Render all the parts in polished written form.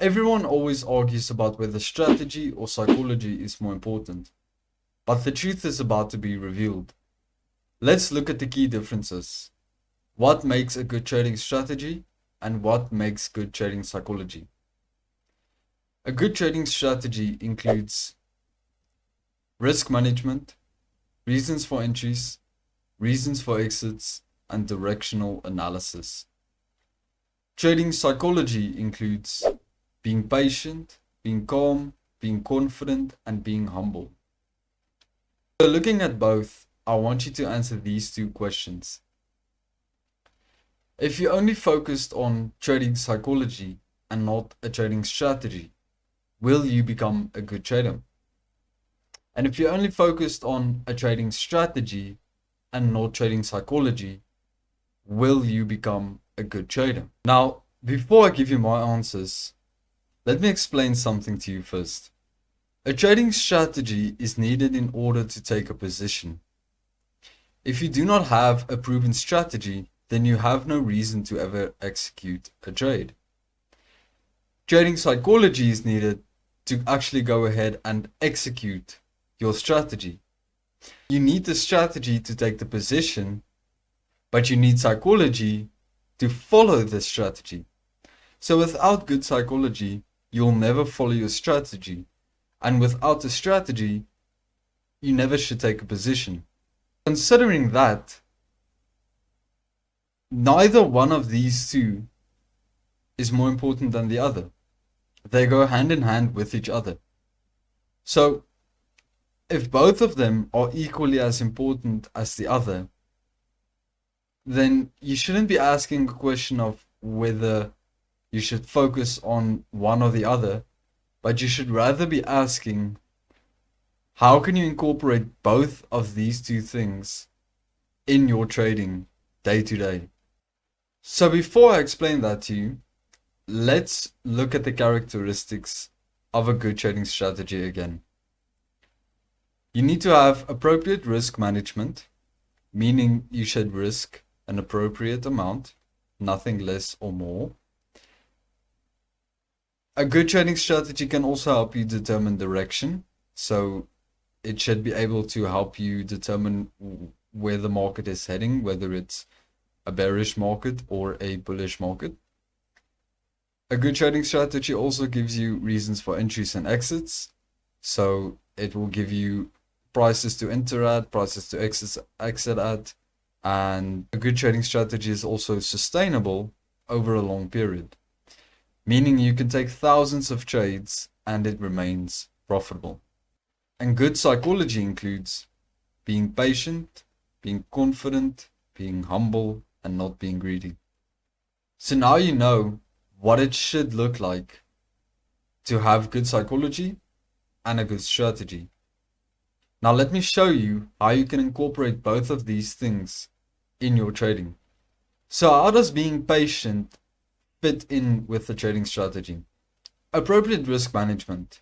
Everyone always argues about whether strategy or psychology is more important, but the truth is about to be revealed. Let's look at the key differences. What makes a good trading strategy and what makes good trading psychology? A good trading strategy includes risk management, reasons for entries, reasons for exits, and directional analysis. Trading psychology includes being patient, being calm, being confident, and being humble. So looking at both, I want you to answer these two questions. If you only focused on trading psychology and not a trading strategy, will you become a good trader? And if you only focused on a trading strategy and not trading psychology, will you become a good trader? Now, before I give you my answers, let me explain something to you first. A trading strategy is needed in order to take a position. If you do not have a proven strategy, then you have no reason to ever execute a trade. Trading psychology is needed to actually go ahead and execute your strategy. You need the strategy to take the position, but you need psychology to follow the strategy. So without good psychology, you'll never follow your strategy. And without a strategy, you never should take a position. Considering that, neither one of these two is more important than the other. They go hand in hand with each other. So, if both of them are equally as important as the other, then you shouldn't be asking a question of whether you should focus on one or the other, but you should rather be asking, how can you incorporate both of these two things in your trading day to day? So before I explain that to you, let's look at the characteristics of a good trading strategy again. You need to have appropriate risk management, meaning you should risk an appropriate amount, nothing less or more. A good trading strategy can also help you determine direction. So it should be able to help you determine where the market is heading, whether it's a bearish market or a bullish market. A good trading strategy also gives you reasons for entries and exits. So it will give you prices to enter at, prices to exit at. And a good trading strategy is also sustainable over a long period, meaning you can take thousands of trades and it remains profitable. And good psychology includes being patient, being confident, being humble, and not being greedy. So now you know what it should look like to have good psychology and a good strategy. Now let me show you how you can incorporate both of these things in your trading. So how does being patient fit in with the trading strategy? Appropriate risk management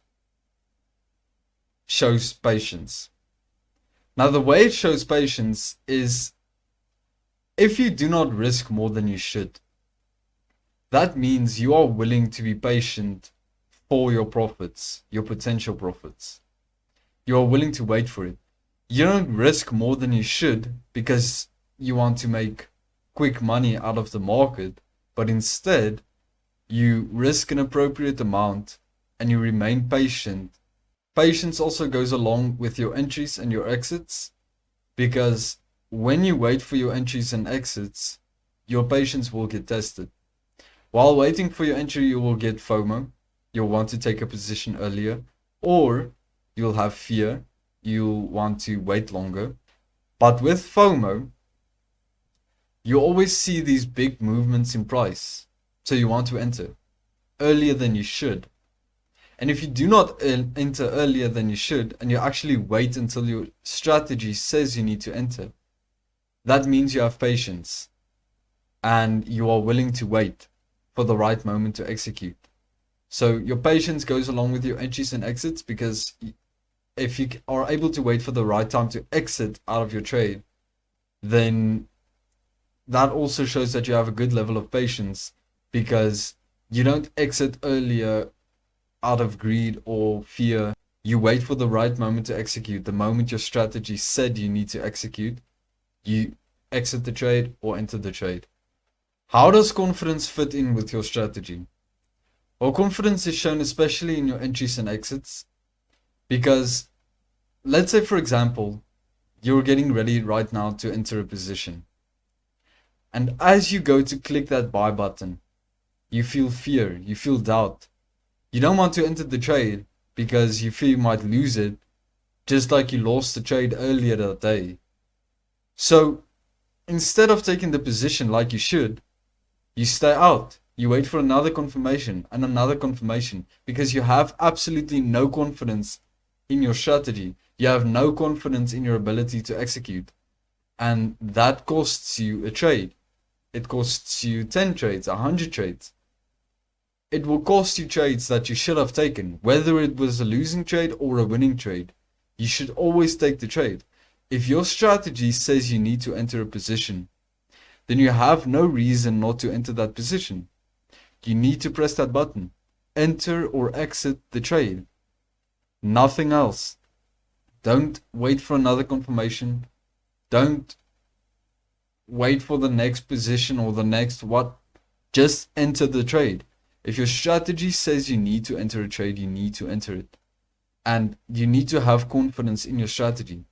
shows patience. Now the way it shows patience is if you do not risk more than you should. That means you are willing to be patient for your profits, your potential profits. You are willing to wait for it. You don't risk more than you should because you want to make quick money out of the market, but instead you risk an appropriate amount and you remain patient. Patience also goes along with your entries and your exits, because when you wait for your entries and exits, your patience will get tested. While waiting for your entry, you will get FOMO. You'll want to take a position earlier, or you'll have fear. You'll want to wait longer. But with FOMO, you always see these big movements in price. So you want to enter earlier than you should. And if you do not enter earlier than you should, and you actually wait until your strategy says you need to enter, that means you have patience and you are willing to wait for the right moment to execute. So your patience goes along with your entries and exits, because if you are able to wait for the right time to exit out of your trade, then that also shows that you have a good level of patience, because You don't exit earlier out of greed or fear. You wait for the right moment to execute. The moment your strategy said you need to execute, you exit the trade or enter the trade. How does confidence fit in with your strategy? Well, confidence is shown especially in your entries and exits because, let's say, for example, you're getting ready right now to enter a position. And as you go to click that buy button, you feel fear, you feel doubt. You don't want to enter the trade because you fear you might lose it, just like you lost the trade earlier that day. So instead of taking the position like you should, you stay out. You wait for another confirmation and another confirmation because you have absolutely no confidence in your strategy. You have no confidence in your ability to execute. And that costs you a trade. It costs you 10 trades, 100 trades. It will cost you trades that you should have taken, whether it was a losing trade or a winning trade. You should always take the trade. If your strategy says you need to enter a position, then you have no reason not to enter that position. You need to press that button. Enter or exit the trade. Nothing else. Don't wait for another confirmation. Don't wait for the next position or the next what. Just enter the trade. If your strategy says you need to enter a trade, you need to enter it. And you need to have confidence in your strategy.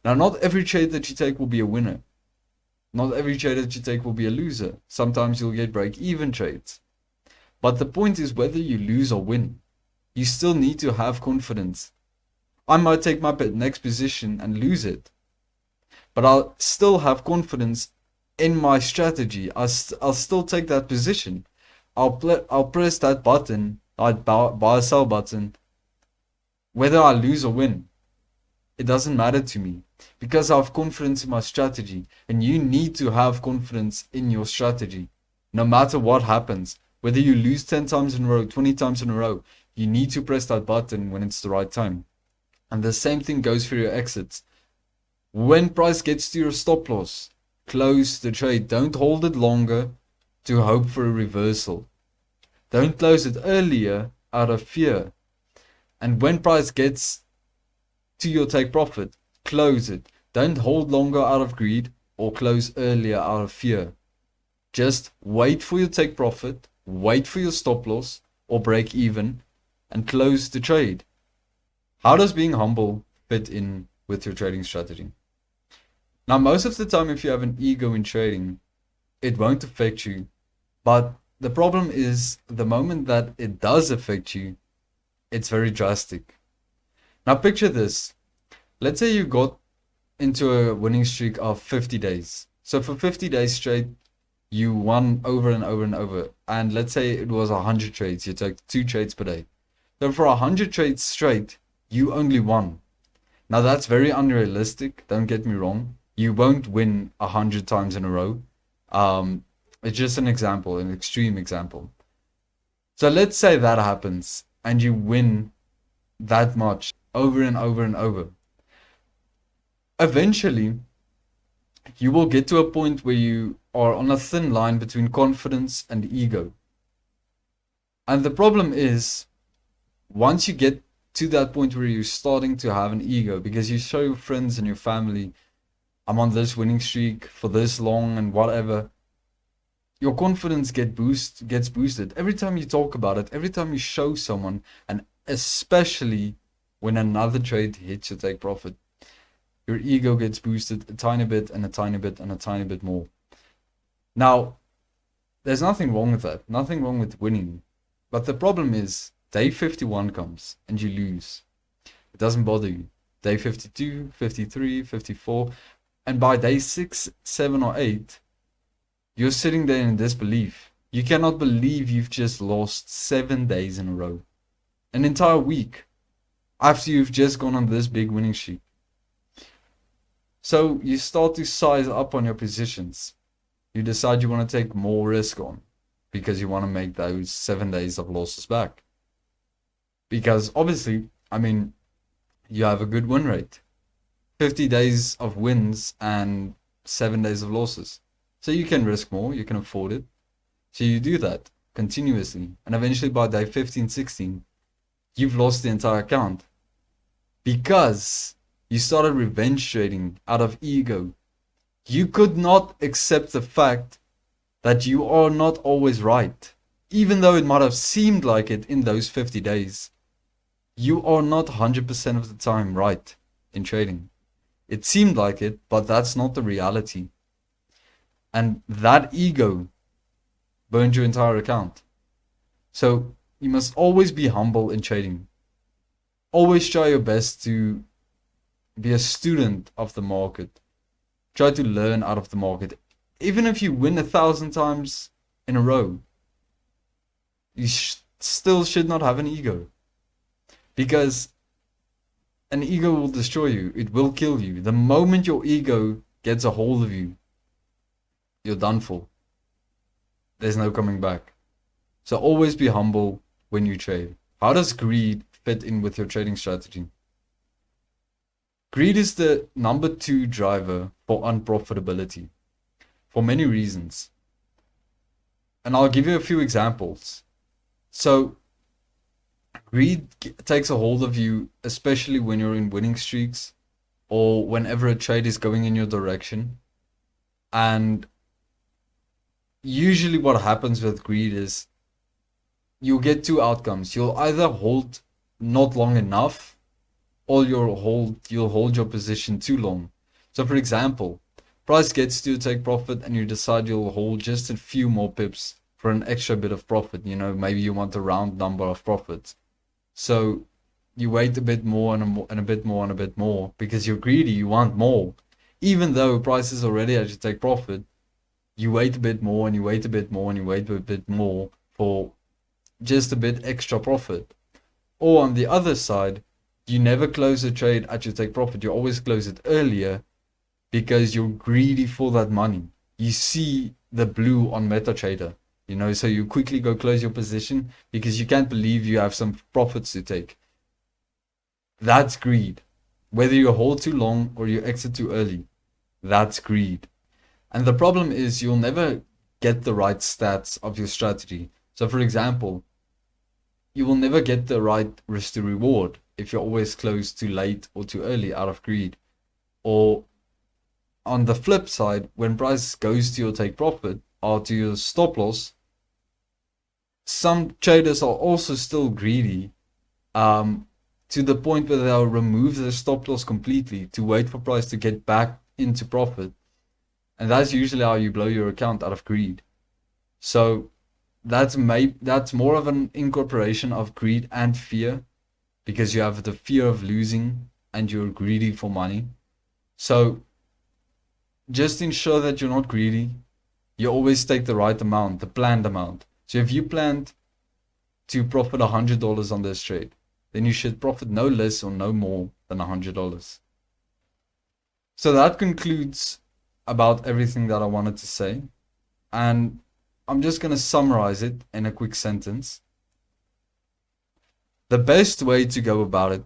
Now, not every trade that you take will be a winner. Not every trade that you take will be a loser. Sometimes you'll get break-even trades. But the point is whether you lose or win. You still need to have confidence. I might take my next position and lose it. But I'll still have confidence in my strategy. I'll still take that position. I'll press that button, that buy or sell button, whether I lose or win. It doesn't matter to me because I have confidence in my strategy, and you need to have confidence in your strategy. No matter what happens, whether you lose 10 times in a row, 20 times in a row, you need to press that button when it's the right time. And the same thing goes for your exits. When price gets to your stop loss, close the trade. Don't hold it longer to hope for a reversal. Don't close it earlier out of fear. And when price gets to your take profit, close it. Don't hold longer out of greed or close earlier out of fear. Just wait for your take profit, wait for your stop loss or break even, and close the trade. How does being humble fit in with your trading strategy? Now, most of the time, if you have an ego in trading, it won't affect you. But the problem is the moment that it does affect you, it's very drastic. Now, picture this. Let's say you got into a winning streak of 50 days. So for 50 days straight, you won over and over and over. And let's say it was 100 trades. You took 2 trades per day. So for 100 trades straight, you only won. Now that's very unrealistic. Don't get me wrong. You won't win 100 times in a row. It's just an example, an extreme example. So let's say that happens and you win that much over and over and over. Eventually, you will get to a point where you are on a thin line between confidence and ego. And the problem is, once you get to that point where you're starting to have an ego, because you show your friends and your family, I'm on this winning streak for this long and whatever, your confidence gets boosted. Every time you talk about it, every time you show someone, and especially when another trade hits your take profit, your ego gets boosted a tiny bit and a tiny bit and a tiny bit more. Now, there's nothing wrong with that. Nothing wrong with winning. But the problem is, day 51 comes and you lose. It doesn't bother you. Day 52, 53, 54. And by day 6, 7 or 8, you're sitting there in disbelief. You cannot believe you've just lost 7 days in a row. An entire week. After you've just gone on this big winning streak. So you start to size up on your positions. You decide you want to take more risk on. Because you want to make those 7 days of losses back. Because obviously, you have a good win rate. 50 days of wins and 7 days of losses. So you can risk more, you can afford it. So you do that. continuously, and eventually by day 15, 16, you've lost the entire account. Because you started revenge trading out of ego. You could not accept the fact that you are not always right. Even though it might have seemed like it in those 50 days. You are not 100% of the time right in trading. It seemed like it, but that's not the reality. And that ego burned your entire account. So you must always be humble in trading. Always try your best to be a student of the market. Try to learn out of the market. Even if you win 1,000 times in a row, you still should not have an ego. Because an ego will destroy you. It will kill you. The moment your ego gets a hold of you, you're done for. There's no coming back. So always be humble when you trade. How does greed fit in with your trading strategy? Greed is the number 2 driver for unprofitability for many reasons. And I'll give you a few examples. So greed takes a hold of you, especially when you're in winning streaks or whenever a trade is going in your direction. And usually what happens with greed is you'll get 2 outcomes. You'll either hold not long enough, or you'll hold your position too long. So for example, price gets to take profit and you decide you'll hold just a few more pips for an extra bit of profit. You know, maybe you want a round number of profits. So you wait a bit more and a bit more and a bit more because you're greedy, you want more. Even though price is already at your take profit, you wait a bit more and you wait a bit more and you wait a bit more for just a bit extra profit. Or on the other side, you never close a trade at your take profit. You always close it earlier because you're greedy for that money. You see the blue on MetaTrader, you know, so you quickly go close your position because you can't believe you have some profits to take. That's greed. Whether you hold too long or you exit too early, that's greed. And the problem is you'll never get the right stats of your strategy. So for example, you will never get the right risk to reward if you're always close too late or too early out of greed. Or on the flip side, when price goes to your take profit or to your stop loss, some traders are also still greedy to the point where they'll remove their stop loss completely to wait for price to get back into profit. And that's usually how you blow your account out of greed. So that's more of an incorporation of greed and fear, because you have the fear of losing and you're greedy for money. So just ensure that you're not greedy. You always take the right amount, the planned amount. So if you planned to profit $100 on this trade, then you should profit no less or no more than $100. So that concludes about everything that I wanted to say. And I'm just going to summarize it in a quick sentence. The best way to go about it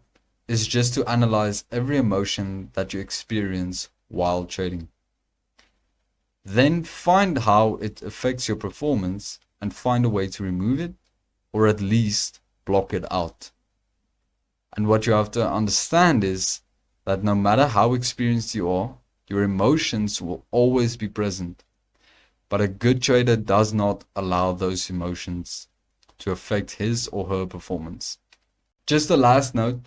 is just to analyze every emotion that you experience while trading. Then find how it affects your performance and find a way to remove it, or at least block it out. And what you have to understand is that no matter how experienced you are, your emotions will always be present. But a good trader does not allow those emotions to affect his or her performance. Just a last note,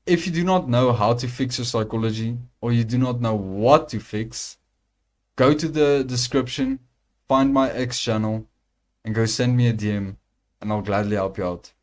if you do not know how to fix your psychology, or you do not know what to fix, go to the description, find my X channel, and go send me a DM, and I'll gladly help you out.